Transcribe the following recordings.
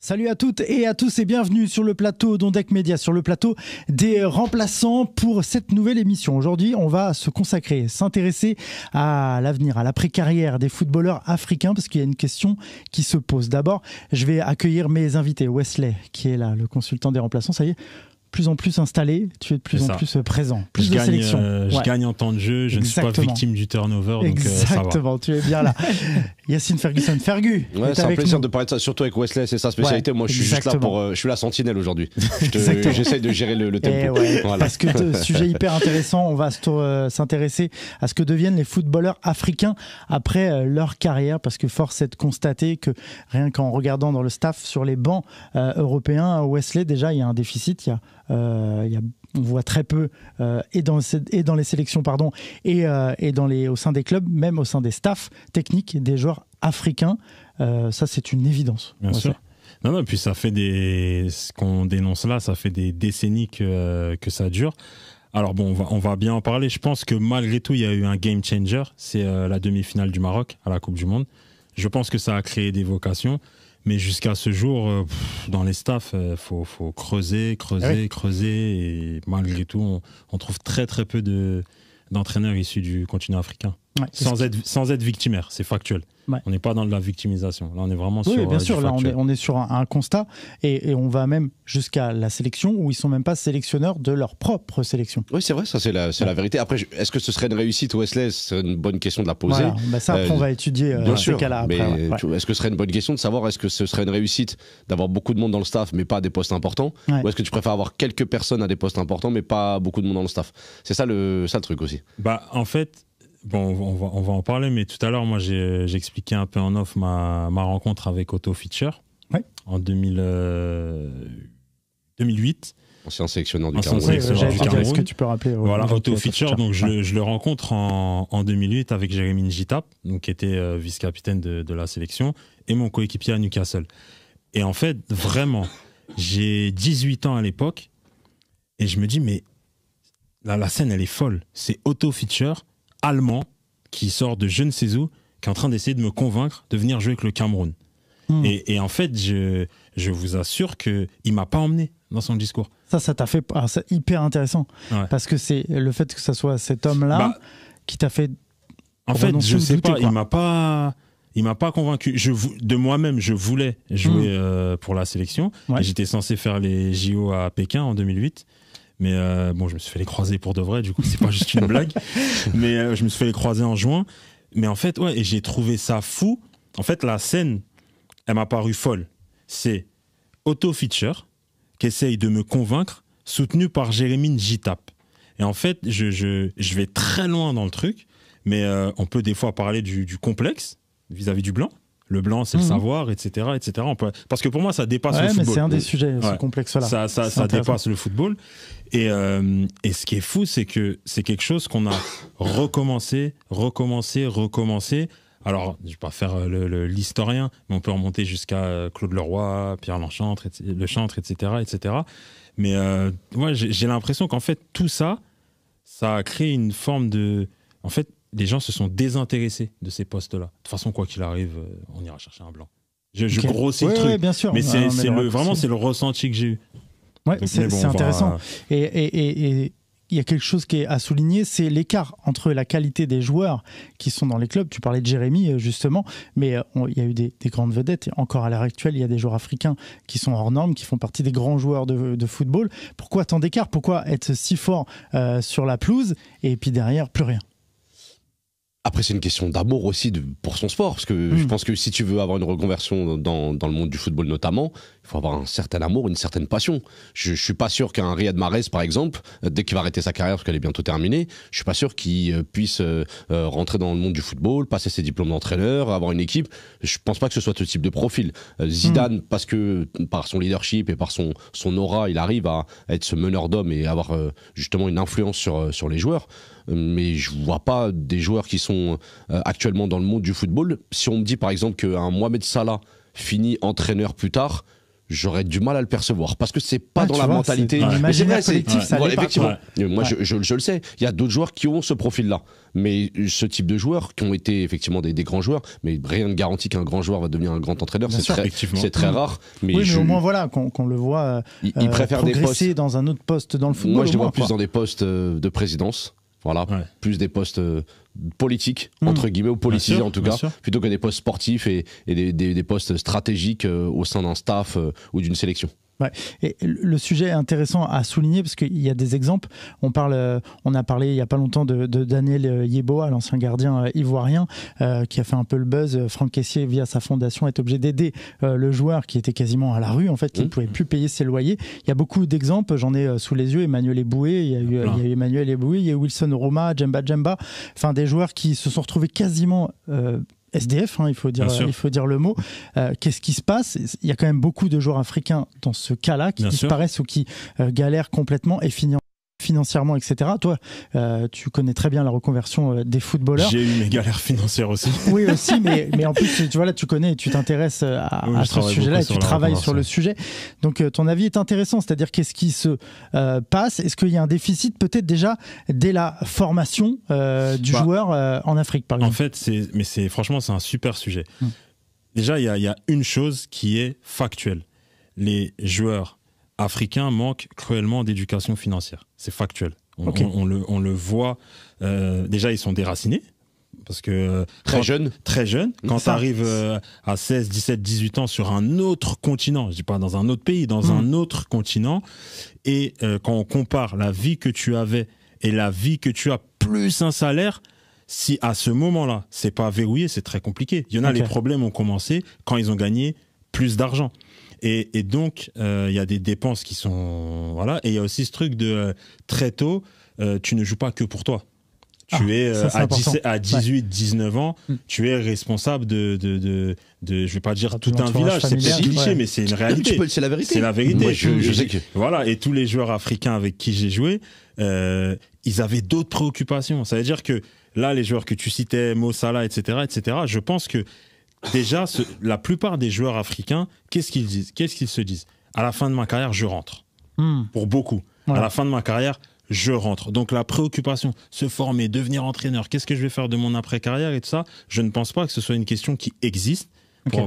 Salut à toutes et à tous et bienvenue sur le plateau d'Ondec Média, sur le plateau des remplaçants pour cette nouvelle émission. Aujourd'hui, on va se consacrer, s'intéresser à l'avenir, à l'après-carrière des footballeurs africains parce qu'il y a une question qui se pose. D'abord, je vais accueillir mes invités. Wesley, qui est là, le consultant des remplaçants, ça y est, plus en plus installé, tu es de plus en plus présent, plus de sélection. Je gagne en temps de jeu, je ne suis pas victime du turnover, donc exactement, ça va. Tu es bien là. Yacine Ferguson, Fergu. Ouais, c'est un plaisir de parler de ça, surtout avec Wesley, c'est sa spécialité. Moi, je suis juste là pour, je suis la sentinelle aujourd'hui. J'essaie de gérer le tempo. Voilà. Parce que sujet hyper intéressant, on va s'intéresser à ce que deviennent les footballeurs africains après leur carrière, parce que force est de constater que rien qu'en regardant dans le staff sur les bancs européens, Wesley, déjà, il y a un déficit, on voit très peu et dans les sélections et au sein des clubs, même au sein des staffs techniques des joueurs africains. Ça, c'est une évidence. Bien sûr. Non, puis ça fait ce qu'on dénonce là, ça fait des décennies que ça dure. Alors bon, on va bien en parler. Je pense que malgré tout, il y a eu un game changer. C'est la demi-finale du Maroc à la Coupe du Monde. Je pense que ça a créé des vocations. Mais jusqu'à ce jour, dans les staffs, faut creuser. Et malgré tout, on trouve très très peu d'entraîneurs issus du continent africain. Ouais, sans être victimaire, c'est factuel. Ouais. On n'est pas dans de la victimisation. Là, on est vraiment sur. Oui, bien sûr. Là, on est sur un constat et on va même jusqu'à la sélection où ils sont même pas sélectionneurs de leur propre sélection. Oui, c'est vrai. Ça, c'est la vérité. Après, est-ce que ce serait une réussite, Wesley? C'est une bonne question de la poser. Voilà. Bah ça, après, on va étudier ces cas-là. Après, mais est-ce que ce serait une bonne question de savoir est-ce que ce serait une réussite d'avoir beaucoup de monde dans le staff, mais pas à des postes importants, ou est-ce que tu préfères avoir quelques personnes à des postes importants, mais pas beaucoup de monde dans le staff? C'est ça le truc aussi. Bah, en fait. Bon, on va en parler, mais tout à l'heure, moi, j'ai expliqué un peu en off ma rencontre avec Otto Fischer en 2008. Ancien sélectionneur du Cameroun. Est-ce que tu peux rappeler Voilà, Otto Fischer, donc je le rencontre en 2008 avec Jérémy Njitap, donc qui était vice-capitaine de la sélection, et mon coéquipier à Newcastle. Et en fait, vraiment, j'ai 18 ans à l'époque, et je me dis, mais là, la scène, elle est folle. C'est Otto Fischer, allemand, qui sort de je ne sais où, qui est en train d'essayer de me convaincre de venir jouer avec le Cameroun. Et en fait, je vous assure qu'il ne m'a pas emmené dans son discours. Ça t'a fait... c'est hyper intéressant. Ouais. Parce que c'est le fait que ça soit cet homme-là qui t'a fait... En fait, je ne sais pas, il ne m'a pas convaincu. De moi-même, je voulais jouer pour la sélection. Ouais. J'étais censé faire les JO à Pékin en 2008. Mais bon, je me suis fait les croiser pour de vrai, du coup, c'est pas juste une blague. Mais je me suis fait les croiser en juin. Mais en fait, et j'ai trouvé ça fou. En fait, la scène, elle m'a paru folle. C'est Otto Fischer qui essaye de me convaincre, soutenu par Jérémy Njitap. Et en fait, je vais très loin dans le truc, mais on peut des fois parler du complexe vis-à-vis du blanc. Le blanc, c'est le savoir, etc. Parce que pour moi, ça dépasse le football. Mais c'est un des sujets, ce complexe-là. Ça dépasse le football. Et ce qui est fou, c'est que c'est quelque chose qu'on a recommencé. Alors, je ne vais pas faire l'historien, mais on peut remonter jusqu'à Claude Leroy, Pierre Lechantre, etc. Mais j'ai l'impression qu'en fait, tout ça, ça a créé une forme de... En fait, les gens se sont désintéressés de ces postes-là. De toute façon, quoi qu'il arrive, on ira chercher un blanc. Je grossis le truc. Oui, bien sûr. Mais c'est le ressenti que j'ai eu. Ouais, c'est intéressant. Et il y a quelque chose qui est à souligner, c'est l'écart entre la qualité des joueurs qui sont dans les clubs. Tu parlais de Jérémy, justement, mais il y a eu des grandes vedettes. Encore à l'heure actuelle, il y a des joueurs africains qui sont hors normes, qui font partie des grands joueurs de football. Pourquoi tant d'écart? Pourquoi être si fort sur la pelouse et puis derrière, plus rien? Après, c'est une question d'amour aussi pour son sport, parce que je pense que si tu veux avoir une reconversion dans le monde du football notamment, il faut avoir un certain amour, une certaine passion. Je suis pas sûr qu'un Riyad Mahrez, par exemple, dès qu'il va arrêter sa carrière, parce qu'elle est bientôt terminée, je suis pas sûr qu'il puisse rentrer dans le monde du football, passer ses diplômes d'entraîneur, avoir une équipe. Je pense pas que ce soit ce type de profil. Zidane, parce que par son leadership et par son aura, il arrive à être ce meneur d'hommes et avoir justement une influence sur les joueurs. Mais je vois pas des joueurs qui sont actuellement dans le monde du football. Si on me dit par exemple qu'un Mohamed Salah finit entraîneur plus tard, j'aurais du mal à le percevoir parce que c'est pas dans la mentalité. L'imaginaire collectif, ça l'est pas. Effectivement. Moi, je le sais. Il y a d'autres joueurs qui ont ce profil-là. Mais ce type de joueurs qui ont été effectivement des grands joueurs, mais rien ne garantit qu'un grand joueur va devenir un grand entraîneur. C'est très rare. Mais oui, mais au moins voilà, qu'on le voit il préfère progresser dans un autre poste dans le football. Moi, je le vois plus dans des postes de présidence. Voilà, plus des postes politiques, entre guillemets, ou politisés en tout cas, plutôt que des postes sportifs et des postes stratégiques au sein d'un staff ou d'une sélection. Ouais. Et le sujet est intéressant à souligner parce qu'il y a des exemples. On a parlé il n'y a pas longtemps de Daniel Yeboah, l'ancien gardien ivoirien, qui a fait un peu le buzz. Franck Kessié, via sa fondation, est obligé d'aider le joueur qui était quasiment à la rue, en fait, qui ne pouvait plus payer ses loyers. Il y a beaucoup d'exemples, j'en ai sous les yeux. Emmanuel Eboué, il y a eu Emmanuel Eboué, il y a eu Wilson Roma, Djemba, enfin des joueurs qui se sont retrouvés quasiment SDF, il faut dire le mot. Qu'est-ce qui se passe? Il y a quand même beaucoup de joueurs africains dans ce cas-là qui disparaissent ou qui galèrent complètement et finissent financièrement, etc. Toi, tu connais très bien la reconversion des footballeurs. J'ai eu mes galères financières aussi. Oui, aussi, mais en plus, tu vois, là, tu connais, tu t'intéresses à ce sujet-là et tu travailles sur le sujet. Donc, ton avis est intéressant, c'est-à-dire qu'est-ce qui se passe? Est-ce qu'il y a un déficit peut-être déjà dès la formation du joueur en Afrique, par exemple? En fait, franchement, c'est un super sujet. Déjà, il y a une chose qui est factuelle. Les joueurs africains manquent cruellement d'éducation financière. C'est factuel. On le voit. Déjà, ils sont déracinés. Parce que très jeunes. Quand tu arrives à 16, 17, 18 ans sur un autre continent, je dis pas dans un autre pays, dans un autre continent, et quand on compare la vie que tu avais et la vie que tu as plus un salaire, si à ce moment-là, c'est pas verrouillé, c'est très compliqué. Il y en a, les problèmes ont commencé quand ils ont gagné plus d'argent. Et donc, il y a des dépenses qui sont... Voilà. Et il y a aussi ce truc de très tôt, tu ne joues pas que pour toi. Tu es à 18, 19 ans, tu es responsable de je vais pas dire tout un village, c'est peut-être cliché, mais c'est une réalité. C'est la vérité. C'est la vérité. Moi, je sais que... Voilà. Et tous les joueurs africains avec qui j'ai joué, ils avaient d'autres préoccupations. Ça veut dire que là, les joueurs que tu citais, Mo Salah, etc., je pense que déjà, la plupart des joueurs africains, qu'est-ce qu'ils disent? Qu'est-ce qu'ils se disent? À la fin de ma carrière, je rentre. Pour beaucoup. À la fin de ma carrière, je rentre. Donc la préoccupation, se former, devenir entraîneur, qu'est-ce que je vais faire de mon après-carrière et tout ça, je ne pense pas que ce soit une question qui existe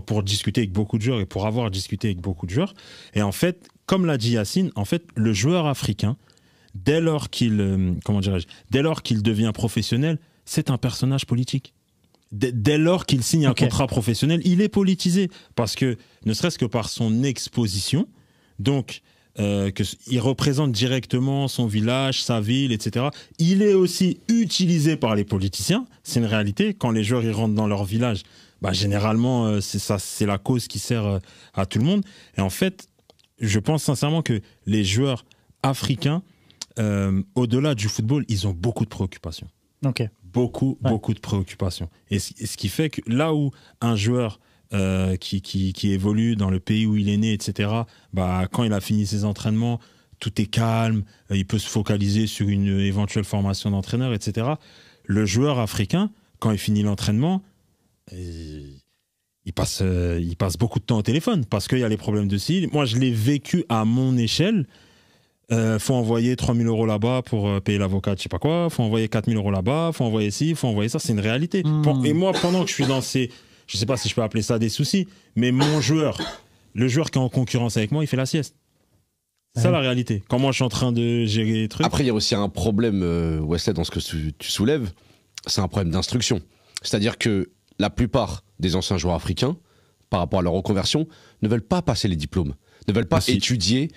pour discuter avec beaucoup de joueurs et pour avoir discuté avec beaucoup de joueurs. Et en fait, comme l'a dit Yacine, en fait, le joueur africain, dès lors qu'il devient professionnel, c'est un personnage politique. Dès lors qu'il signe un contrat professionnel, il est politisé parce que, ne serait-ce que par son exposition, donc il représente directement son village, sa ville, etc. Il est aussi utilisé par les politiciens. C'est une réalité. Quand les joueurs ils rentrent dans leur village, généralement, c'est la cause qui sert à tout le monde. Et en fait, je pense sincèrement que les joueurs africains, au-delà du football, ils ont beaucoup de préoccupations. Beaucoup de préoccupations. Et ce qui fait que là où un joueur qui évolue dans le pays où il est né, etc., quand il a fini ses entraînements, tout est calme, il peut se focaliser sur une éventuelle formation d'entraîneur, etc. Le joueur africain, quand il finit l'entraînement, il passe beaucoup de temps au téléphone parce qu'il y a les problèmes de style. Moi, je l'ai vécu à mon échelle. Faut envoyer 3 000 € là-bas pour payer l'avocat, je sais pas quoi. Faut envoyer 4 000 € là-bas. Faut envoyer ci, faut envoyer ça. C'est une réalité. Et moi, pendant que je suis dans je sais pas si je peux appeler ça des soucis, mais le joueur qui est en concurrence avec moi, il fait la sieste. C'est ça la réalité. Quand moi je suis en train de gérer les trucs. Après, il y a aussi un problème, Wesley, dans ce que tu soulèves. C'est un problème d'instruction. C'est-à-dire que la plupart des anciens joueurs africains, par rapport à leur reconversion, ne veulent pas passer les diplômes. Ne veulent pas étudier.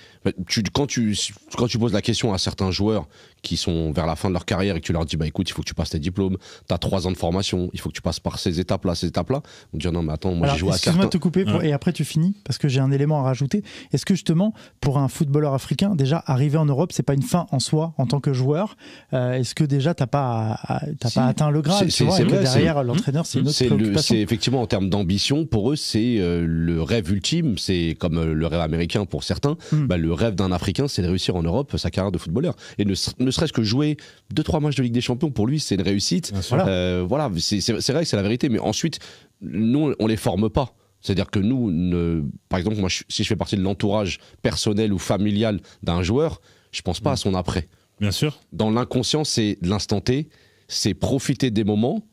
Quand tu poses la question à certains joueurs qui sont vers la fin de leur carrière et que tu leur dis écoute, il faut que tu passes tes diplômes, tu as 3 ans de formation, il faut que tu passes par ces étapes-là, on te dit non mais attends, moi j'ai joué à certains... Excuse-moi de te couper et après tu finis parce que j'ai un élément à rajouter. Est-ce que justement pour un footballeur africain, déjà arriver en Europe, c'est pas une fin en soi en tant que joueur? Est-ce que déjà t'as pas atteint le Graal, tu vois, et que derrière l'entraîneur c'est une autre préoccupation? C'est effectivement en termes d'ambition, pour eux c'est le rêve ultime, c'est comme le rêve américain pour certains, le rêve d'un Africain c'est de réussir en Europe sa carrière de footballeur. Et ne serait-ce que jouer 2-3 matchs de Ligue des Champions, pour lui c'est une réussite. Voilà, c'est vrai que c'est la vérité, mais ensuite nous on les forme pas C'est-à-dire que nous, par exemple, moi, si je fais partie de l'entourage personnel ou familial d'un joueur, je pense pas à son après. Bien sûr. Dans l'inconscient, c'est l'instant T, c'est profiter des moments,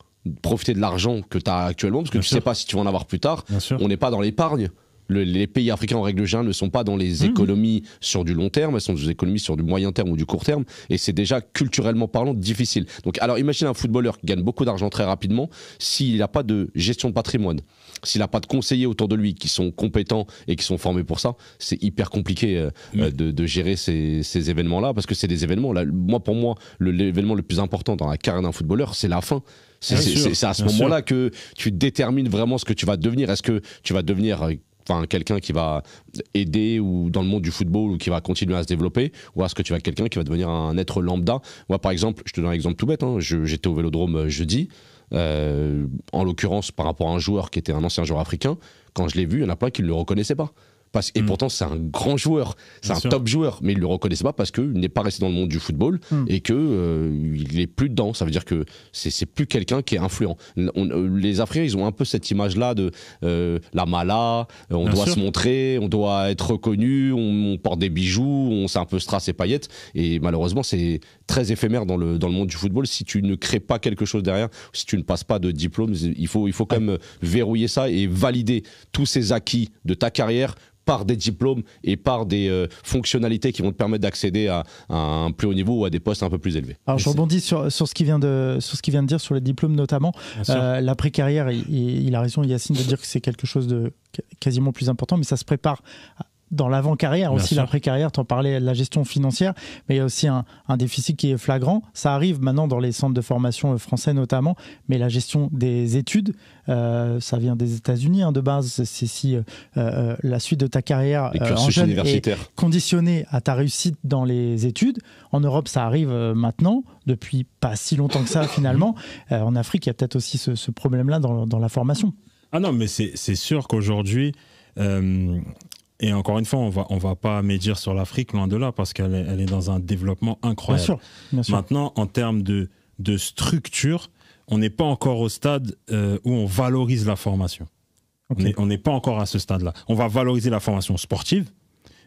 profiter de l'argent que tu as actuellement, parce que tu sais pas si tu vas en avoir plus tard. On n'est pas dans l'épargne. Les pays africains en règle générale ne sont pas dans les économies sur du long terme, elles sont des économies sur du moyen terme ou du court terme, et c'est déjà culturellement parlant difficile. Donc alors imagine un footballeur qui gagne beaucoup d'argent très rapidement, s'il n'a pas de gestion de patrimoine, s'il n'a pas de conseillers autour de lui qui sont compétents et qui sont formés pour ça, c'est hyper compliqué de gérer ces événements-là, parce que c'est des événements, là, pour moi, l'événement le plus important dans la carrière d'un footballeur, c'est la fin. C'est à ce moment-là que tu détermines vraiment ce que tu vas devenir. Est-ce que tu vas devenir quelqu'un qui va aider ou dans le monde du football ou qui va continuer à se développer, ou est-ce que tu vas être quelqu'un qui va devenir un être lambda? Moi par exemple, je te donne un exemple tout bête, j'étais au Vélodrome jeudi, en l'occurrence par rapport à un joueur qui était un ancien joueur africain, quand je l'ai vu, il y en a plein qui ne le reconnaissaient pas. Et pourtant c'est un grand joueur, c'est un top joueur, mais il ne le reconnaissait pas parce qu'il n'est pas resté dans le monde du football et qu'il n'est plus dedans. Ça veut dire que c'est plus quelqu'un qui est influent. Les Africains, ils ont un peu cette image-là de la mala, on doit se montrer, on doit être reconnu, on porte des bijoux, on c'est un peu strass et paillettes, et malheureusement c'est très éphémère dans le monde du football. Si tu ne crées pas quelque chose derrière, si tu ne passes pas de diplôme, il faut quand même verrouiller ça et valider tous ces acquis de ta carrière par des diplômes et par des fonctionnalités qui vont te permettre d'accéder à un plus haut niveau ou à des postes un peu plus élevés. Alors je rebondis sur ce qu'il vient de dire sur les diplômes notamment. L'après-carrière, il a raison Yacine de dire que c'est quelque chose de quasiment plus important, mais ça se prépare dans l'avant-carrière aussi, l'après-carrière, tu en parlais, la gestion financière, mais il y a aussi un déficit qui est flagrant. Ça arrive maintenant dans les centres de formation français notamment, mais la gestion des études, ça vient des États-Unis de base. C'est si la suite de ta carrière en jeune est conditionnée à ta réussite dans les études. En Europe, ça arrive maintenant, depuis pas si longtemps que ça finalement. En Afrique, il y a peut-être aussi ce problème-là dans la formation. Ah non, mais c'est sûr qu'aujourd'hui... Et encore une fois, on va pas médire sur l'Afrique, loin de là, parce qu'elle est dans un développement incroyable. Bien sûr. Maintenant, en termes de structure, on n'est pas encore au stade où on valorise la formation. Okay. On n'est pas encore à ce stade-là. On va valoriser la formation sportive,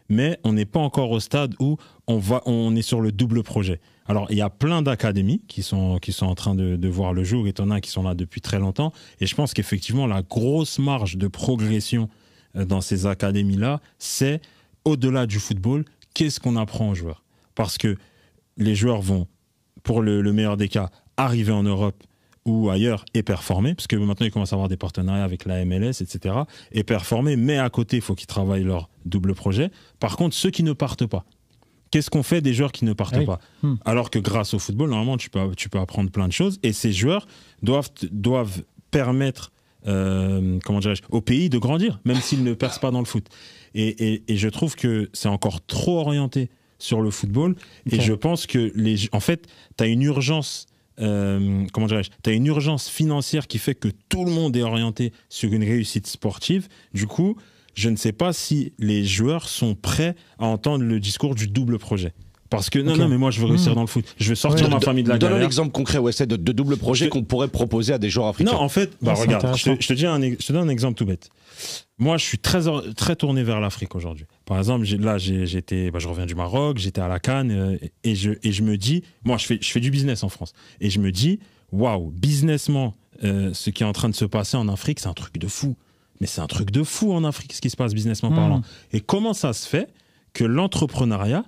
mais on n'est pas encore au stade où on est sur le double projet. Alors, il y a plein d'académies qui sont en train de voir le jour, et t'en as qui sont là depuis très longtemps. Et je pense qu'effectivement, la grosse marge de progression dans ces académies-là, c'est au-delà du football, qu'est-ce qu'on apprend aux joueurs? Parce que les joueurs vont, pour le meilleur des cas, arriver en Europe ou ailleurs et performer, parce que maintenant ils commencent à avoir des partenariats avec la MLS, etc., et performer, mais à côté, il faut qu'ils travaillent leur double projet. Par contre, ceux qui ne partent pas, qu'est-ce qu'on fait des joueurs qui ne partent pas? Alors que grâce au football, normalement, tu peux apprendre plein de choses, et ces joueurs doivent permettre au pays de grandir, même s'ils ne percent pas dans le foot. Et je trouve que c'est encore trop orienté sur le football. Okay. Et je pense que en fait, tu as une urgence. T'as une urgence financière qui fait que tout le monde est orienté sur une réussite sportive. Du coup, je ne sais pas si les joueurs sont prêts à entendre le discours du double projet. Parce que non, mais moi je veux réussir dans le foot. Je veux sortir ma famille de la galère. Donne un exemple concret de double projet qu'on pourrait proposer à des joueurs africains. Non, en fait, regarde, je te donne un exemple tout bête. Moi, je suis très tourné vers l'Afrique aujourd'hui. Par exemple, je reviens du Maroc, j'étais à la CAN et je me dis, moi je fais du business en France. Et je me dis, waouh, businessment, ce qui est en train de se passer en Afrique, c'est un truc de fou. Mais c'est un truc de fou en Afrique, ce qui se passe businessment parlant. Et comment ça se fait que l'entrepreneuriat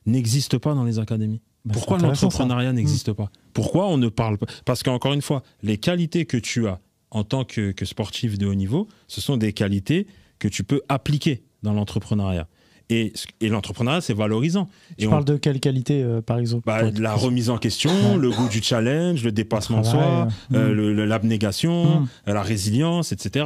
n'existe pas dans les académies? Pourquoi l'entrepreneuriat n'existe pas? Pourquoi on ne parle pas? Parce qu'encore une fois, les qualités que tu as en tant que sportif de haut niveau, ce sont des qualités que tu peux appliquer dans l'entrepreneuriat. Et l'entrepreneuriat, c'est valorisant. Tu parles de quelle qualité, par exemple? La remise en question, le goût du challenge, le dépassement de soi, l'abnégation, la résilience, etc.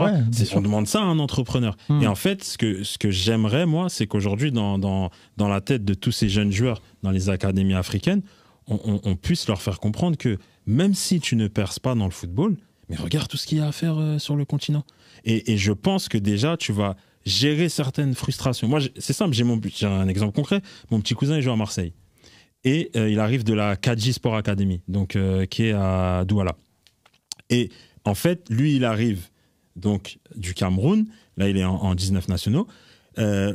On demande ça à un entrepreneur. Et en fait, ce que j'aimerais, moi, c'est qu'aujourd'hui, dans la tête de tous ces jeunes joueurs dans les académies africaines, on puisse leur faire comprendre que même si tu ne perces pas dans le football, mais regarde tout ce qu'il y a à faire sur le continent. Et je pense que déjà, tu vas gérer certaines frustrations. Moi, c'est simple, j'ai un exemple concret. Mon petit cousin, il joue à Marseille. Et il arrive de la Kadji Sport Academy, donc, qui est à Douala. Et en fait, lui, il arrive donc du Cameroun. Là, il est en 19 nationaux.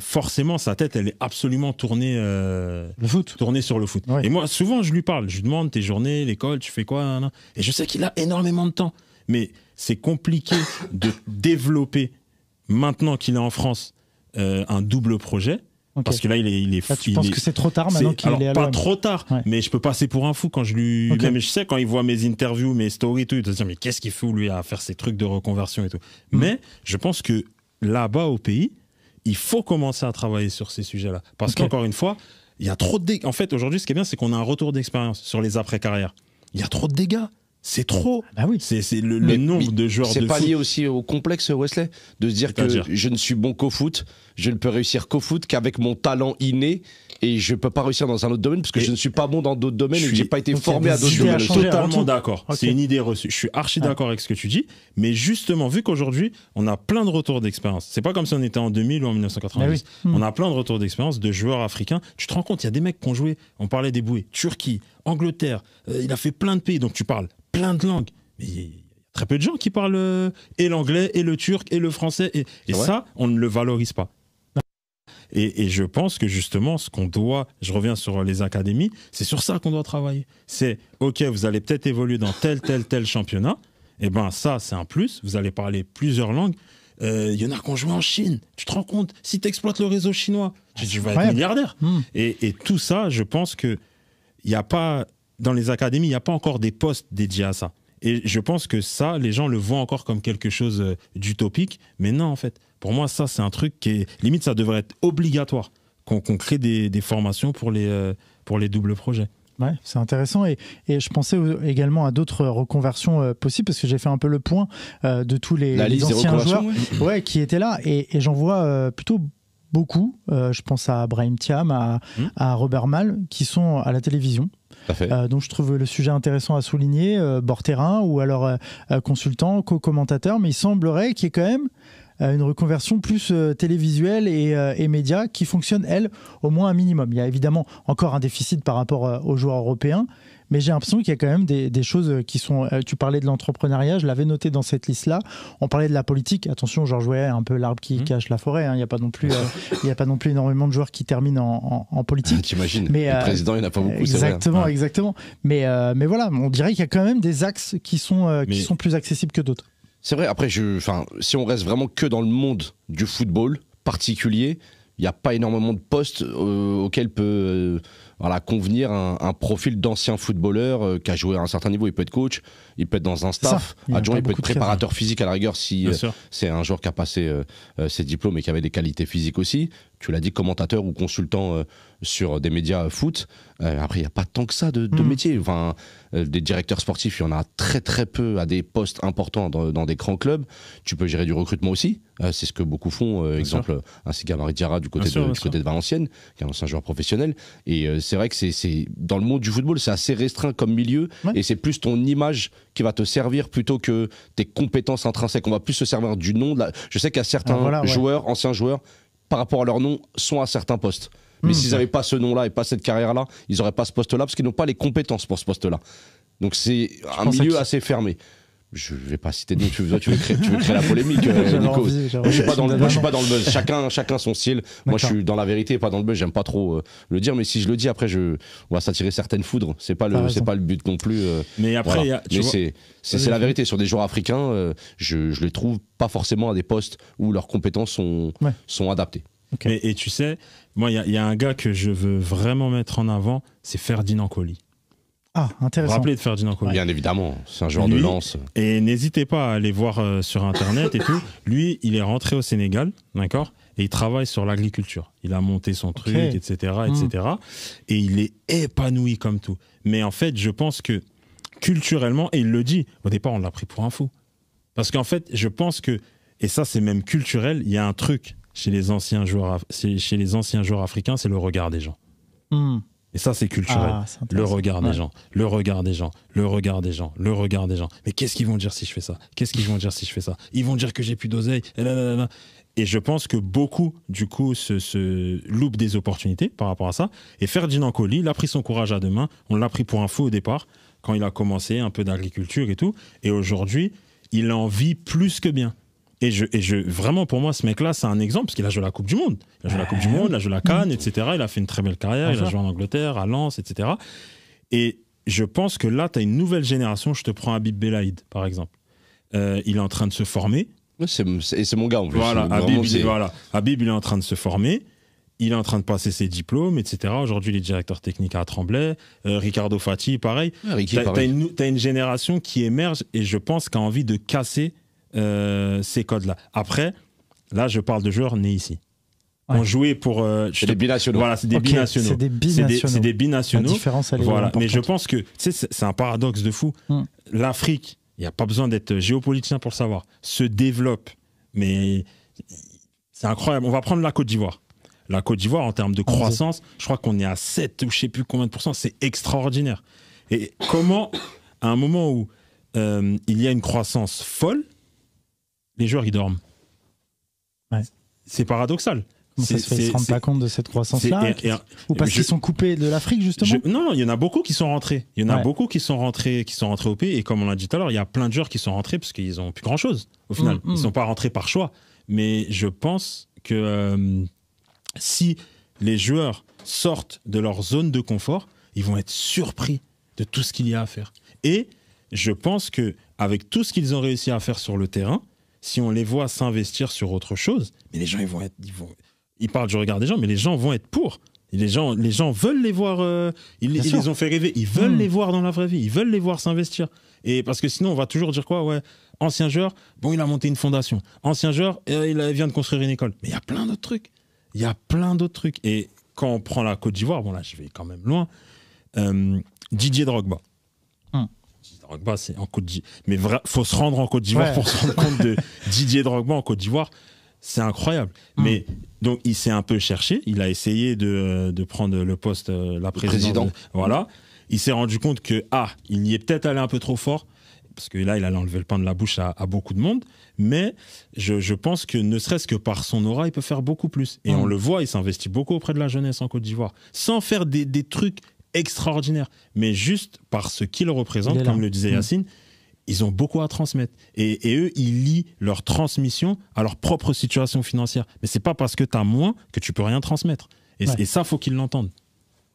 Forcément, sa tête, elle est absolument tournée, tournée sur le foot. Ouais. Et moi, souvent, je lui parle. Je lui demande tes journées, l'école, tu fais quoi, nan. Et je sais qu'il a énormément de temps. Mais c'est compliqué de développer, maintenant qu'il est en France, un double projet. Okay. Parce que là, il est là, tu penses que c'est trop tard maintenant qu'il est à pas trop tard, mais je peux passer pour un fou quand je lui... Okay. Même je sais, quand il voit mes interviews, mes stories et tout, il va se dire, mais qu'est-ce qu'il fout, lui, à faire ces trucs de reconversion et tout. Mais je pense que là-bas, au pays, il faut commencer à travailler sur ces sujets-là. Parce qu'encore une fois, il y a trop de dégâts. En fait, aujourd'hui, ce qui est bien, c'est qu'on a un retour d'expérience sur les après-carrières. Il y a trop de dégâts. C'est trop. Ah oui. C'est le nombre de joueurs de foot. C'est pas lié aussi au complexe, Wesley, de se dire que je ne suis bon qu'au foot, je ne peux réussir qu'au foot, qu'avec mon talent inné, et je peux pas réussir dans un autre domaine parce que je ne suis pas bon dans d'autres domaines et que j'ai pas été formé à d'autres domaines. Je suis totalement d'accord. C'est une idée reçue. Je suis archi d'accord avec ce que tu dis, mais justement, vu qu'aujourd'hui, on a plein de retours d'expérience. C'est pas comme si on était en 2000 ou en 1990. On a plein de retours d'expérience de joueurs africains. Tu te rends compte, il y a des mecs qui ont joué, on parlait des bouées, Turquie, Angleterre, il a fait plein de pays, donc tu parles plein de langues. Mais il y a très peu de gens qui parlent et l'anglais, et le turc, et le français. Et ça, on ne le valorise pas. Et je pense que justement, ce qu'on doit, je reviens sur les académies, c'est sur ça qu'on doit travailler. C'est, OK, vous allez peut-être évoluer dans tel championnat. Et ben ça, c'est un plus. Vous allez parler plusieurs langues. Il y en a qui ont joué en Chine. Tu te rends compte? Si tu exploites le réseau chinois, tu vas être milliardaire. Et tout ça, je pense que il n'y a pas... Dans les académies, il n'y a pas encore des postes dédiés à ça. Et je pense que ça, les gens le voient encore comme quelque chose d'utopique. Mais non, en fait, pour moi, ça, c'est un truc qui est... Limite, ça devrait être obligatoire, qu'on crée des formations pour les doubles projets. Ouais, c'est intéressant. Et je pensais également à d'autres reconversions possibles, parce que j'ai fait un peu le point de tous les anciens joueurs qui étaient là. Et j'en vois plutôt beaucoup. Je pense à Brahim Thiam, à Robert Mal, qui sont à la télévision. Donc je trouve le sujet intéressant à souligner, bord terrain ou alors consultant, co-commentateur, mais il semblerait qu'il y ait quand même une reconversion plus télévisuelle et média qui fonctionne, elle, au moins un minimum. Il y a évidemment encore un déficit par rapport aux joueurs européens, mais j'ai l'impression qu'il y a quand même des choses qui sont... tu parlais de l'entrepreneuriat, je l'avais noté dans cette liste-là. On parlait de la politique. Attention, Georges Weah est un peu l'arbre qui cache la forêt. Hein. Il n'y a pas non plus énormément de joueurs qui terminent en politique. T'imagines, le président, il n'y en a pas beaucoup. Exactement, exactement. Mais voilà, on dirait qu'il y a quand même des axes qui sont plus accessibles que d'autres. C'est vrai, après, si on reste vraiment que dans le monde du football particulier, il n'y a pas énormément de postes auxquels peut convenir un profil d'ancien footballeur qui a joué à un certain niveau. Il peut être coach, il peut être dans un staff adjoint, il peut être préparateur physique à la rigueur si c'est un joueur qui a passé ses diplômes et qui avait des qualités physiques aussi. Tu l'as dit, commentateur ou consultant sur des médias foot. Après, il n'y a pas tant que ça de métiers. Enfin, des directeurs sportifs, il y en a très très peu à des postes importants dans des grands clubs. Tu peux gérer du recrutement aussi. C'est ce que beaucoup font. Exemple, un Sigamari Diarra du côté de Valenciennes, qui est un ancien joueur professionnel. Et c'est vrai que c'est dans le monde du football, c'est assez restreint comme milieu. Et c'est plus ton image qui va te servir plutôt que tes compétences intrinsèques. On va plus se servir du nom. Je sais qu'il y a certains joueurs, anciens joueurs, par rapport à leur nom, sont à certains postes. Mais s'ils n'avaient pas ce nom-là et pas cette carrière-là, ils n'auraient pas ce poste-là parce qu'ils n'ont pas les compétences pour ce poste-là. Donc c'est un milieu assez fermé. Je ne vais pas citer de nom, tu veux créer la polémique, Nico. Je suis pas dans le buzz. Chacun son style. Moi, je suis dans la vérité et pas dans le buzz. J'aime pas trop le dire, mais si je le dis, après, on va s'attirer certaines foudres. C'est pas le but non plus. Mais après, c'est la vérité. Sur des joueurs africains, je les trouve pas forcément à des postes où leurs compétences sont adaptées. Okay. Et tu sais, moi, il y a un gars que je veux vraiment mettre en avant, c'est Ferdinand Coly. Ah, intéressant. Vous vous rappelez de Ferdinand Coly? Bien évidemment, c'est un joueur de lance. Et n'hésitez pas à aller voir sur Internet et tout. Lui, il est rentré au Sénégal, d'accord? Et il travaille sur l'agriculture. Il a monté son truc, etc., etc. Et il est épanoui comme tout. Mais en fait, je pense que culturellement, et il le dit, au départ, on l'a pris pour un fou. Parce qu'en fait, je pense que, et ça, c'est même culturel, il y a un truc chez les anciens joueurs africains, c'est le regard des gens. Et ça, c'est culturel. Le regard des gens, le regard des gens, le regard des gens, le regard des gens. Mais qu'est-ce qu'ils vont dire si je fais ça? Qu'est-ce qu'ils vont dire si je fais ça? Ils vont dire que j'ai plus d'oseille. Et je pense que beaucoup, du coup, se loupent des opportunités par rapport à ça. Et Ferdinand Coly, il a pris son courage à deux mains. On l'a pris pour un fou au départ, quand il a commencé un peu d'agriculture et tout. Et aujourd'hui, il en vit plus que bien. Vraiment, pour moi, ce mec-là, c'est un exemple, parce qu'il a joué la Coupe du Monde. Il a joué la Coupe du Monde, il a joué la CAN, etc. Il a fait une très belle carrière, il a joué en Angleterre, à Lens, etc. Et je pense que là, tu as une nouvelle génération. Je te prends Habib Belaïd, par exemple. Il est en train de se former. C'est mon gars, en plus. Voilà, Habib, il est en train de se former. Il est en train de passer ses diplômes, etc. Aujourd'hui, il est directeur technique à Tremblay. Ricardo Fati, pareil. T'as une génération qui émerge et je pense qu'a envie de casser ces codes-là. Après, là, je parle de joueurs nés ici. Ouais. On jouait pour... c'est des binationaux. Voilà, c'est des binationaux. C'est des binationaux. La différence, elle est importante. Mais je pense que c'est un paradoxe de fou. L'Afrique, il n'y a pas besoin d'être géopoliticien pour le savoir, se développe. Mais c'est incroyable. On va prendre la Côte d'Ivoire. La Côte d'Ivoire, en termes de croissance, je crois qu'on est à 7 ou je ne sais plus combien de pourcents. C'est extraordinaire. Et comment, à un moment où il y a une croissance folle, les joueurs, ils dorment. Ouais. C'est paradoxal. Ça se fait, ils ne se rendent pas compte de cette croissance-là ou parce qu'ils sont coupés de l'Afrique, justement Non, il y en a beaucoup qui sont rentrés. Il y en a beaucoup qui sont rentrés au pays. Et comme on l'a dit tout à l'heure, il y a plein de joueurs qui sont rentrés parce qu'ils n'ont plus grand-chose, au final. Ils ne sont pas rentrés par choix. Mais je pense que si les joueurs sortent de leur zone de confort, ils vont être surpris de tout ce qu'il y a à faire. Et je pense qu'avec tout ce qu'ils ont réussi à faire sur le terrain, si on les voit s'investir sur autre chose, mais les gens, ils parlent du regard des gens, mais les gens vont être pour. Et les gens veulent les voir, ils les ont fait rêver, ils veulent les voir dans la vraie vie, ils veulent les voir s'investir. Et parce que sinon, on va toujours dire quoi? Ouais, ancien joueur, bon, il a monté une fondation. Ancien joueur, il vient de construire une école. Mais il y a plein d'autres trucs. Et quand on prend la Côte d'Ivoire, bon là, je vais quand même loin, Didier Drogba. Drogba, c'est en Côte d'Ivoire. Mais faut se rendre en Côte d'Ivoire pour se rendre compte de Didier Drogba en Côte d'Ivoire. C'est incroyable. Mais donc, il s'est un peu cherché. Il a essayé de prendre le poste, la présidence. Voilà. Il s'est rendu compte que, il y est peut-être allé un peu trop fort. Parce que là, il allait enlever le pain de la bouche à beaucoup de monde. Mais je pense que ne serait-ce que par son aura, il peut faire beaucoup plus. Et on le voit, il s'investit beaucoup auprès de la jeunesse en Côte d'Ivoire. Sans faire des trucs extraordinaires. Mais juste par ce qu'il représente, comme le disait Yacine, ils ont beaucoup à transmettre. Et eux, ils lient leur transmission à leur propre situation financière. Mais c'est pas parce que tu as moins que tu peux rien transmettre. Et ça, faut qu'ils l'entendent.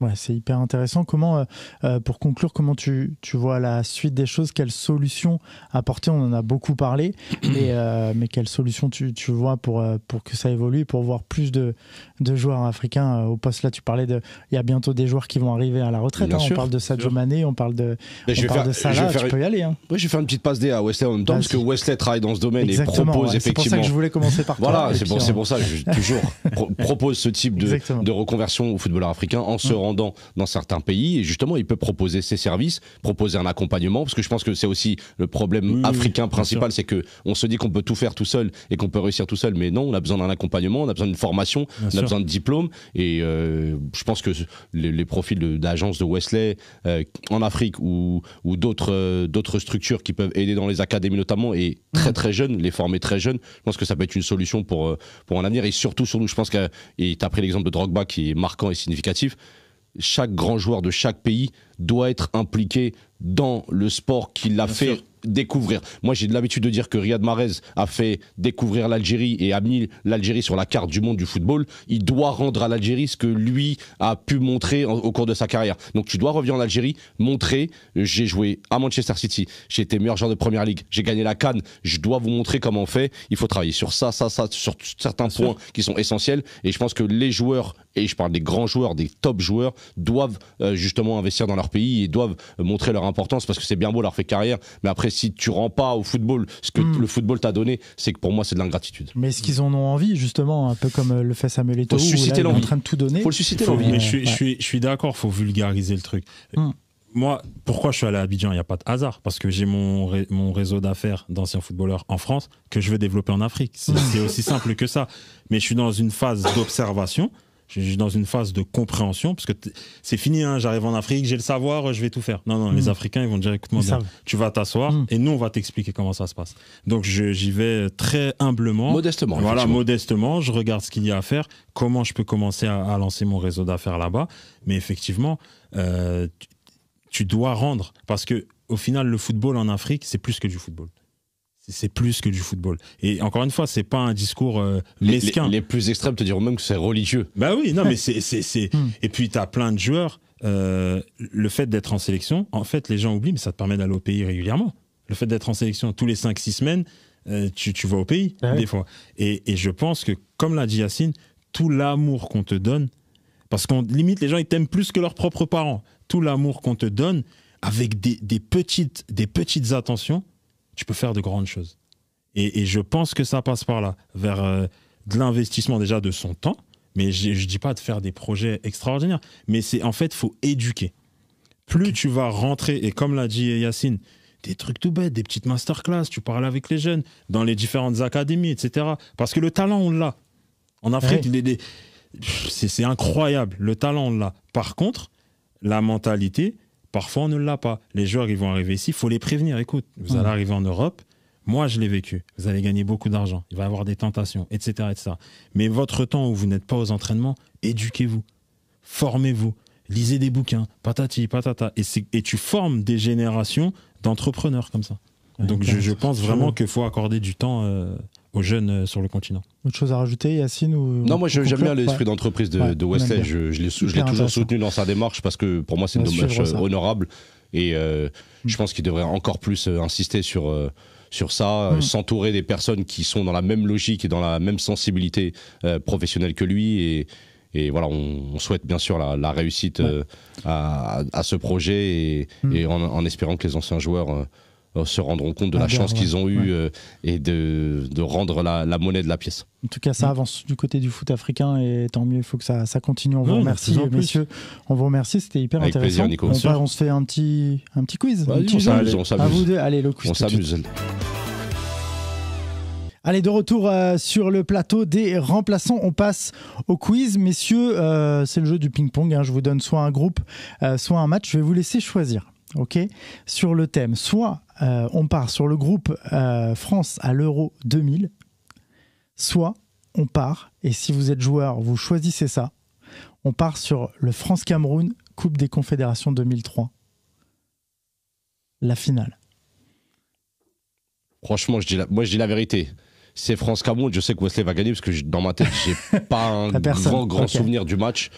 Ouais, c'est hyper intéressant. Comment, pour conclure, comment tu vois la suite des choses? Quelles solutions apporter? On en a beaucoup parlé, mais quelles solutions tu vois pour que ça évolue, pour voir plus de joueurs africains au poste? Là, tu parlais il y a bientôt des joueurs qui vont arriver à la retraite. On parle de Sadio Mané, on parle de Salah. Tu peux y aller. Oui, je vais faire une petite passe D à Wesley en même temps, parce que Wesley travaille dans ce domaine et propose effectivement. C'est pour ça que je voulais commencer par toi. Voilà, c'est pour ça que je toujours propose ce type de reconversion au footballeur africain en se rendant dans certains pays, et justement il peut proposer ses services, proposer un accompagnement, parce que je pense que c'est aussi le problème africain principal, c'est que on se dit qu'on peut tout faire tout seul et qu'on peut réussir tout seul, mais non, on a besoin d'un accompagnement, on a besoin d'une formation, on a besoin de diplômes, et je pense que les profils d'agences de Wesley en Afrique ou d'autres structures qui peuvent aider dans les académies notamment, et très très jeunes, les former très jeunes, je pense que ça peut être une solution pour un avenir. Et surtout je pense que, et tu as pris l'exemple de Drogba qui est marquant et significatif, chaque grand joueur de chaque pays doit être impliqué dans le sport qu'il a fait découvrir. Moi, j'ai de l'habitude de dire que Riyad Mahrez a fait découvrir l'Algérie et a mis l'Algérie sur la carte du monde du football. Il doit rendre à l'Algérie ce que lui a pu montrer au cours de sa carrière. Donc, tu dois revenir en Algérie, montrer, j'ai joué à Manchester City, j'ai été meilleur joueur de Première Ligue, j'ai gagné la CAN, je dois vous montrer comment on fait. Il faut travailler sur ça, sur certains points qui sont essentiels. Et je pense que les joueurs, et je parle des grands joueurs, des top joueurs, doivent justement investir dans leur pays et doivent montrer leur importance, parce que c'est bien beau leur fait carrière, mais après, si tu rends pas au football ce que le football t'a donné, c'est que pour moi c'est de l'ingratitude. Mais est-ce qu'ils en ont envie, justement, un peu comme le fait Samuel Eto'o, où là, il est en train de tout donner? Faut le susciter l'envie. Mais je suis d'accord, faut vulgariser le truc. Moi, pourquoi je suis allé à Abidjan? Il n'y a pas de hasard, parce que j'ai mon réseau d'affaires d'anciens footballeurs en France que je veux développer en Afrique. C'est aussi simple que ça. Mais je suis dans une phase d'observation. Je suis dans une phase de compréhension, parce que c'est fini, j'arrive en Afrique, j'ai le savoir, je vais tout faire. Non, les Africains, ils vont dire, écoute-moi bien, tu vas t'asseoir et nous, on va t'expliquer comment ça se passe. Donc, j'y vais très humblement. Modestement. Voilà, modestement, je regarde ce qu'il y a à faire, comment je peux commencer à lancer mon réseau d'affaires là-bas. Mais effectivement, tu dois rendre, parce que au final, le football en Afrique, c'est plus que du football. C'est plus que du football. Et encore une fois, c'est pas un discours mesquin. Les plus extrêmes te diront même que c'est religieux. Bah oui, non, mais c'est. Et puis, t'as plein de joueurs. Le fait d'être en sélection, en fait, les gens oublient, mais ça te permet d'aller au pays régulièrement. Le fait d'être en sélection tous les 5-6 semaines, tu vas au pays, des fois. Et je pense que, comme l'a dit Yacine, tout l'amour qu'on te donne, parce qu'on limite, les gens, ils t'aiment plus que leurs propres parents. Tout l'amour qu'on te donne, avec des petites attentions, tu peux faire de grandes choses. Et je pense que ça passe par là, vers de l'investissement déjà de son temps, mais je ne dis pas de faire des projets extraordinaires, mais en fait, il faut éduquer. Plus tu vas rentrer, et comme l'a dit Yacine, des trucs tout bêtes, des petites masterclass, tu parles avec les jeunes, dans les différentes académies, etc. Parce que le talent, on l'a. En Afrique, c'est incroyable, le talent, on l'a. Par contre, la mentalité, parfois, on ne l'a pas. Les joueurs, ils vont arriver ici, il faut les prévenir. Écoute, vous allez arriver en Europe, moi, je l'ai vécu. Vous allez gagner beaucoup d'argent, il va y avoir des tentations, etc., etc. Mais votre temps où vous n'êtes pas aux entraînements, éduquez-vous, formez-vous, lisez des bouquins, patati, patata. Et tu formes des générations d'entrepreneurs comme ça. Donc, je pense vraiment qu'il faut accorder du temps aux jeunes sur le continent. Autre chose à rajouter, Yacine ou... Non, moi j'aime bien l'esprit d'entreprise de Wesley. Je l'ai toujours soutenu dans sa démarche parce que pour moi c'est une démarche honorable et je pense qu'il devrait encore plus insister sur ça, s'entourer des personnes qui sont dans la même logique et dans la même sensibilité professionnelle que lui et voilà, on souhaite bien sûr la réussite à ce projet et en espérant que les anciens joueurs se rendront compte de la chance qu'ils ont eue et de rendre la monnaie de la pièce. En tout cas, ça avance du côté du foot africain et tant mieux, il faut que ça continue. On vous remercie, messieurs. On vous remercie, c'était hyper avec intéressant. Plaisir, Nico. On se fait un petit quiz. On s'amuse. À vous deux, allez, le quiz. On s'amuse. Allez, de retour sur le plateau des remplaçants. On passe au quiz. Messieurs, c'est le jeu du ping-pong. Hein. Je vous donne soit un groupe, soit un match. Je vais vous laisser choisir. Ok, sur le thème. Soit on part sur le groupe France à l'Euro 2000, soit on part, et si vous êtes joueur, vous choisissez ça, on part sur le France-Cameroun, Coupe des Confédérations 2003. La finale. Franchement, je dis la vérité. C'est France-Cameroun, je sais que Wesley va gagner parce que dans ma tête, j'ai pas un grand souvenir du match.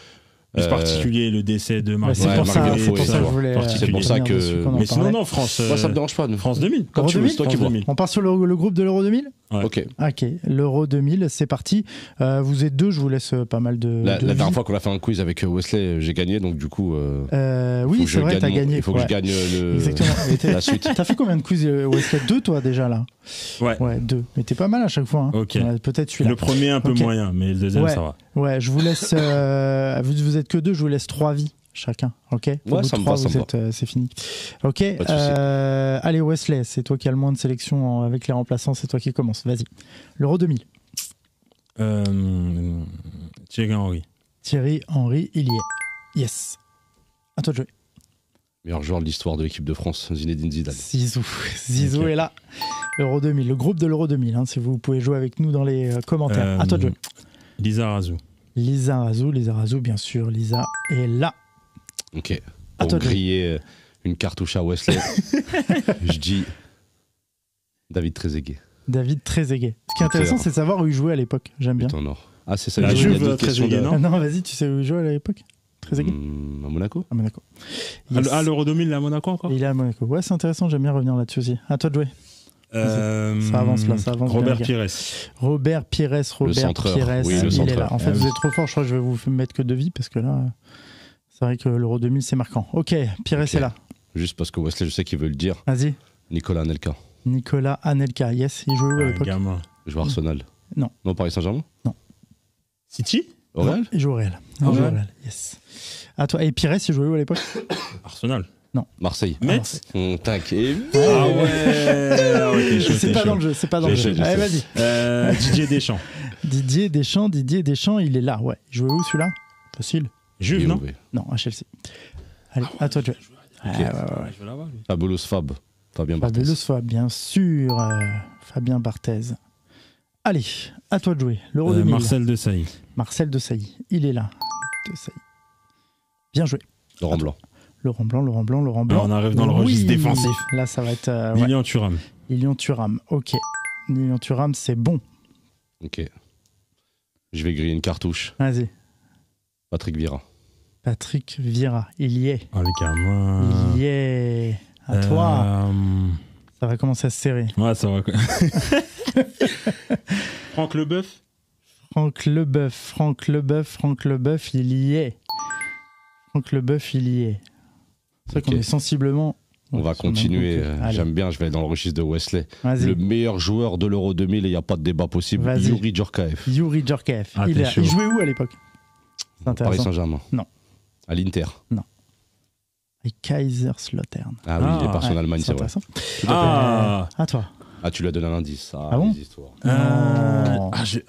Plus particulier, le décès de Marc. C'est pour ça que je voulais. C'est pour ça que. Mais sinon, non, France. Moi, ça me dérange pas. France 2000. Comme tu veux, c'est toi qui vois. On part sur le groupe de l'Euro 2000 ? Ouais. Ok. L'Euro 2000, c'est parti. Vous êtes deux, je vous laisse pas mal de. La dernière fois qu'on a fait un quiz avec Wesley, j'ai gagné, donc du coup. Oui, c'est vrai, t'as gagné. Il faut que je gagne la suite. T'as fait combien de quiz, Wesley ? 2, toi, déjà, là ? Ouais, 2. Mais t'es pas mal à chaque fois. Hein. Ok. Peut-être celui-là. Le premier, un peu moyen, mais le deuxième, ça va. Ouais, je vous laisse. Vous êtes que 2, je vous laisse 3 vies chacun. Ok. Ouais, ça me va. C'est fini. Ok. Allez, Wesley, c'est toi qui as le moins de sélection avec les remplaçants, c'est toi qui commence. Vas-y. L'Euro 2000. Thierry Henry. Thierry Henry, il y est. Yes. À toi de jouer. Meilleur joueur de l'histoire de l'équipe de France, Zinedine Zidane. Zizou est là. L'Euro 2000, le groupe de l'Euro 2000. Hein, si vous pouvez jouer avec nous dans les commentaires. À toi de jouer. Lizarazu, bien sûr. Lisa est là. Ok. Pour griller une cartouche à Wesley, je dis David Trezeguet. Ce qui est intéressant, c'est de savoir où il jouait à l'époque. J'aime bien. Ah, c'est ça. La Juve Trezeguet, non ? Non, vas-y, tu sais où il jouait à l'époque ? Trezeguet ? À Monaco. Yes. À l'Euro 2000, il est à Monaco encore ? Il est à Monaco. Ouais, c'est intéressant, j'aime bien revenir là-dessus aussi. À toi de jouer. Ça avance là, ça avance. Robert Pires. Robert Pires, oui, il est là. En fait, vous êtes trop fort, je crois que je vais vous mettre que 2 vies parce que là, c'est vrai que l'Euro 2000, c'est marquant. Ok, Pires est là. Juste parce que Wesley, je sais qu'il veut le dire. Vas-y. Nicolas Anelka, yes. Il jouait où à l'époque ? Il joue à Arsenal. Non, Paris Saint-Germain ? Non. City ? Au Real ? Il joue au Real. Yes. À toi. Et Pires, il jouait où à l'époque ? Arsenal. Non. Marseille. Metz ? T'inquiète. Ah ouais. C'est pas dans le jeu. Allez, vas-y. Didier Deschamps. Didier Deschamps, il est là. Ouais. Il jouait où celui-là ? Facile. Juve, non ? Non, à Chelsea. Allez, à toi de jouer. Je vais l'avoir, lui. Fabien Barthez. Fabulous Fab, bien sûr. Fabien Barthez. Allez, à toi de jouer. L'Euro 2000. Marcel Desailly. Marcel Desailly, il est là. Desailly. Bien joué. Laurent Blanc. Laurent Blanc. Alors, on arrive dans le registre défensif. Là, ça va être. Lilian Thuram. Lilian Thuram, ok. Lilian Thuram, c'est bon. Ok. Je vais griller une cartouche. Vas-y. Patrick Vieira. Patrick Vieira, il y est. Oh, les gamins. Il y est. À toi. Ça va commencer à se serrer. Ouais, ça va. Franck Leboeuf. Franck Leboeuf, il y est. Franck Leboeuf, il y est. C'est vrai qu'on est sensiblement... On va continuer. J'aime bien, je vais aller dans le registre de Wesley. Le meilleur joueur de l'Euro 2000, et il n'y a pas de débat possible, Youri Djorkaeff. Youri Djorkaeff. Il jouait où à l'époque? Paris Saint-Germain. Non. À l'Inter. Non. Avec Kaiserslautern. Ah oui, il est parti en Allemagne, c'est vrai. À toi. Ah, tu lui as donné un indice. Ah bon? J'ai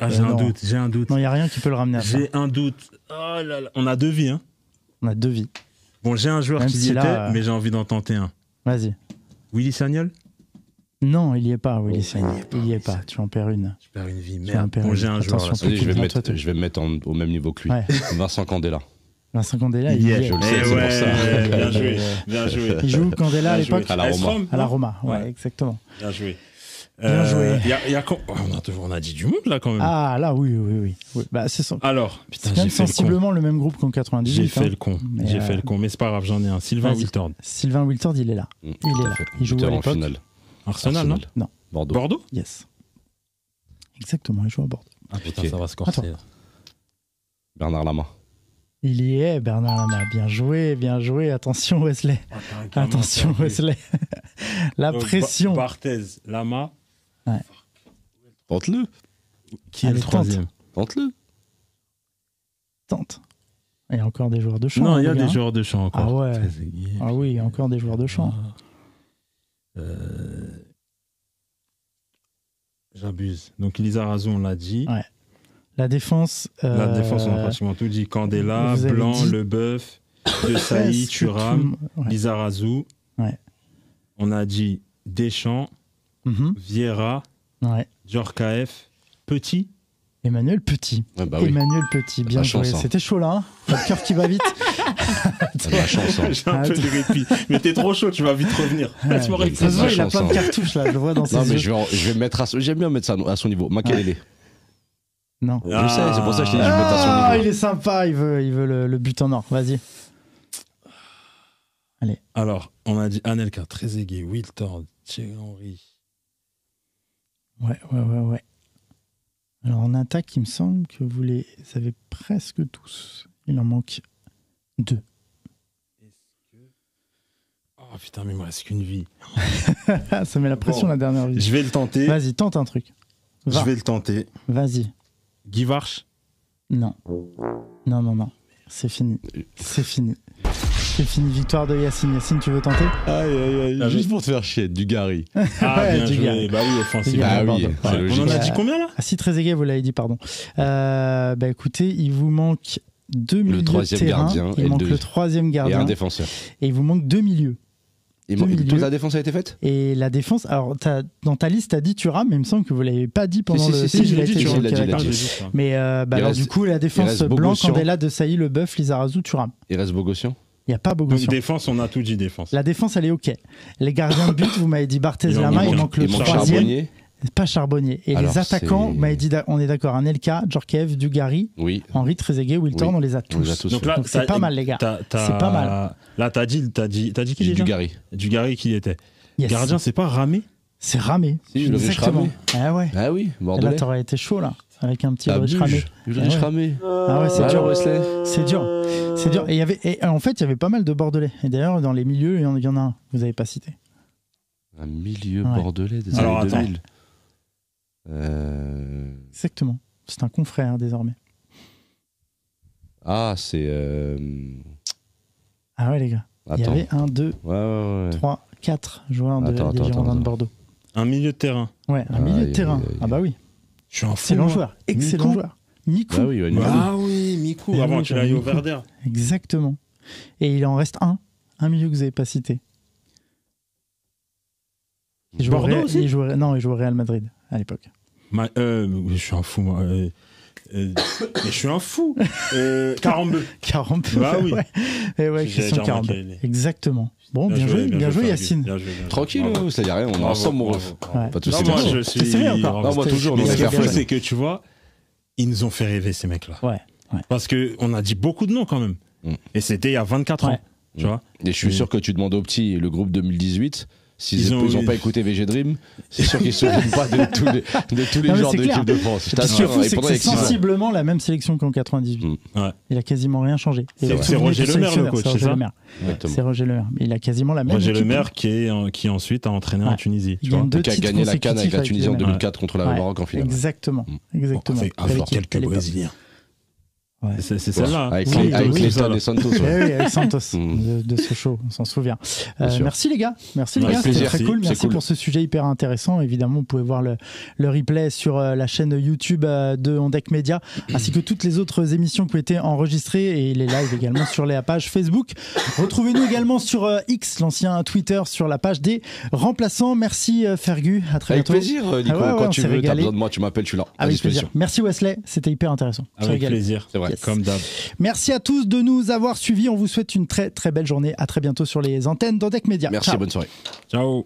un doute. Non, il n'y a rien qui peut le ramener à ça. J'ai un doute. Oh là là. On a 2 vies. Hein. On a 2 vies. Bon, j'ai un joueur même qui y était, mais j'ai envie d'en tenter un. Vas-y. Willy Sagnol? Non, il n'y est pas, Willy Sagnol. Il n'y est pas. Tu en perds une. Je perds une vie. Merde. Bon, j'ai un joueur. Là, je vais me mettre au même niveau que lui. Ouais. Vincent Candela. Vincent Candela, il y est. Je le sais, c'est pour ça. Bien joué. Il joue Candela à l'époque? À la Roma. À la Roma, ouais, exactement. Bien joué. Bien joué. On a dit du monde là quand même. Ah là, oui. Bah, c'est ça. Alors, putain, c'est sensiblement le même groupe qu'en 98. J'ai fait le con. Mais c'est pas grave, j'en ai un. Sylvain Wiltord. Sylvain Wiltord, il est là. Il est là. Il joue à l'époque. Arsenal, non? Non. Bordeaux? Yes. Exactement, il joue à Bordeaux. Ah putain, ça va se corser. Bernard Lama. Il y est, Bernard Lama. Bien joué. Attention, Wesley. Attention, Wesley. La pression. Barthez, Lama. Ouais. Tente-le. Qui est le troisième? Tente-le. Tente. Il y a encore des joueurs de champ. Non, il y a des joueurs de champ encore. Ah ouais. Ah oui, il y a encore des joueurs de champ. J'abuse. Donc Lizarazu, on l'a dit. Ouais. La défense, on a pratiquement tout dit. Candela, Blanc, Leboeuf, De Sailly, Thuram, Lizarazu. Ouais. On a dit Deschamps, Vieira, Djorkaeff, Petit. Emmanuel Petit. Ah bah oui. Emmanuel Petit, bien joué. C'était chaud là, hein. Le cœur qui va vite. La chance. Hein. J'ai un peu de répit. Mais t'es trop chaud, tu vas vite revenir. Il a plein de cartouches là, je le vois dans ses yeux. Non mais je vais mettre j'aime bien mettre ça à son niveau. Makelele. Non. Je sais, c'est pour ça que je t'ai dit je vais mettre à son niveau. Ah, il est sympa, il veut le but en or. Vas-y. Allez. Alors, on a dit Anelka, Trezeguet, Wiltord, Thierry Henry. Ouais. Alors en attaque, il me semble que vous les avez presque tous. Il en manque 2. Oh putain, mais il me reste qu'une vie. Ça met la pression la dernière vie. Je vais le tenter. Vas-y, tente un truc. Je vais le tenter. Vas-y. Guy Varche? Non. C'est fini. C'est fini. Victoire de Yacine. Yacine, tu veux tenter? Aïe. Juste pour te faire chier, Dugarry. Bien joué. Bah oui, offensivement. Ah oui, c'est logique. On en a dit combien là? Ah si, Trezeguet, vous l'avez dit, pardon. Bah écoutez, il vous manque 2 milieux de terrain. Il manque le 3e gardien. Et un défenseur. Et il vous manque 2 milieux. Toute la défense a été faite? Et la défense, alors dans ta liste, t'as dit Thuram, mais il me semble que vous l'avez pas dit pendant le. Si, je l'ai dit. Mais alors du coup, la défense Blanc, Candela, De Sailly, Leboeuf, Lizarazu, Thuram. Il reste Bogossian? Il n'y a pas Bogossian. Donc défense, on a tout dit défense. La défense, elle est OK. Les gardiens de but, vous m'avez dit Barthez Lama, il manque le 3e. Pas Charbonnier. Et alors, les attaquants, vous m'avez dit, on est d'accord, Anelka, Djorkaeff, Dugarry, Henry, Trezeguet, Wiltord, on les a tous. Donc c'est pas mal, les gars. C'est pas mal. Là, t'as dit qui déjà? Dugarry qui était. Yes. Gardien, c'est pas Ramé? C'est Ramé. Si, exactement. Ah ouais. Ah oui, Bordelais. Là, t'aurais été chaud, là, avec un petit Ulrich Ramé. Ulrich Ramé. Ah ouais, c'est dur, Wesley. C'est dur. Et en fait, il y avait pas mal de Bordelais. Et d'ailleurs, dans les milieux, il y en a un, vous n'avez pas cité. Un milieu bordelais des années 2000. Exactement. C'est un confrère, désormais. Ah, c'est... Ah ouais, les gars. Il y avait 1, 2, 3, 4 joueurs des Girondins de Bordeaux. Un milieu de terrain. Ouais, un milieu de terrain. Ah bah oui. Je suis un excellent joueur. Excellent joueur. Mikou. Ah oui, Mikou. Avant qu'il aille au Verder. Exactement. Et il en reste un milieu que vous n'avez pas cité. Bordeaux aussi? Non, il jouait au Real Madrid à l'époque. Je suis un fou, moi. Mais je suis un fou. Carambeu. Carambeu. Bah oui. Et ouais, Christian Carambeu. Exactement. Bon, bien joué, Yacine. Tranquille, ça y a rien, on est ensemble, mon ref. Pas de soucis. Moi, je suis. Non, moi, toujours. Mais ce qui est fou, c'est que tu vois, ils nous ont fait rêver, ces mecs-là. Ouais. Parce qu'on a dit beaucoup de noms quand même. Et c'était il y a 24 ans. Tu vois. Et je suis sûr que tu demandes aux petits, le groupe 2018, s'ils n'ont pas écouté VG Dream, c'est sûr qu'ils ne se souviennent pas de tous les joueurs de l'équipe de France. Je t'assure, c'est sensiblement la même sélection qu'en 98. Il a quasiment rien changé. C'est Roger Lemaire le coach, c'est ça ? C'est Roger Lemaire. Il a quasiment la même. Roger Lemaire qui ensuite a entraîné en Tunisie. Qui a gagné la CAN avec la Tunisie en 2004 contre la Maroc en finale. Exactement. Avec quelques Brésiliens. Ouais. C'est celle-là. Avec Clayton et Santos. Oui, avec Santos de Sochaux, on s'en souvient. Merci les gars. C'était très cool. Merci pour ce sujet hyper intéressant. Évidemment, vous pouvez voir le replay sur la chaîne YouTube de Ondec Média, ainsi que toutes les autres émissions qui ont été enregistrées et les lives également sur la page Facebook. Retrouvez-nous également sur X, l'ancien Twitter, sur la page des remplaçants. Merci Fergus. À très bientôt. Avec plaisir, Nico. Quand tu veux, t'as besoin de moi, tu m'appelles, je suis là. Avec plaisir. Merci Wesley. C'était hyper intéressant. Avec plaisir. C'est vrai. Yes. Comme d'hab. Merci à tous de nous avoir suivis. On vous souhaite une très très belle journée. À très bientôt sur les antennes d'Ondec Média. Merci, bonne soirée. Ciao.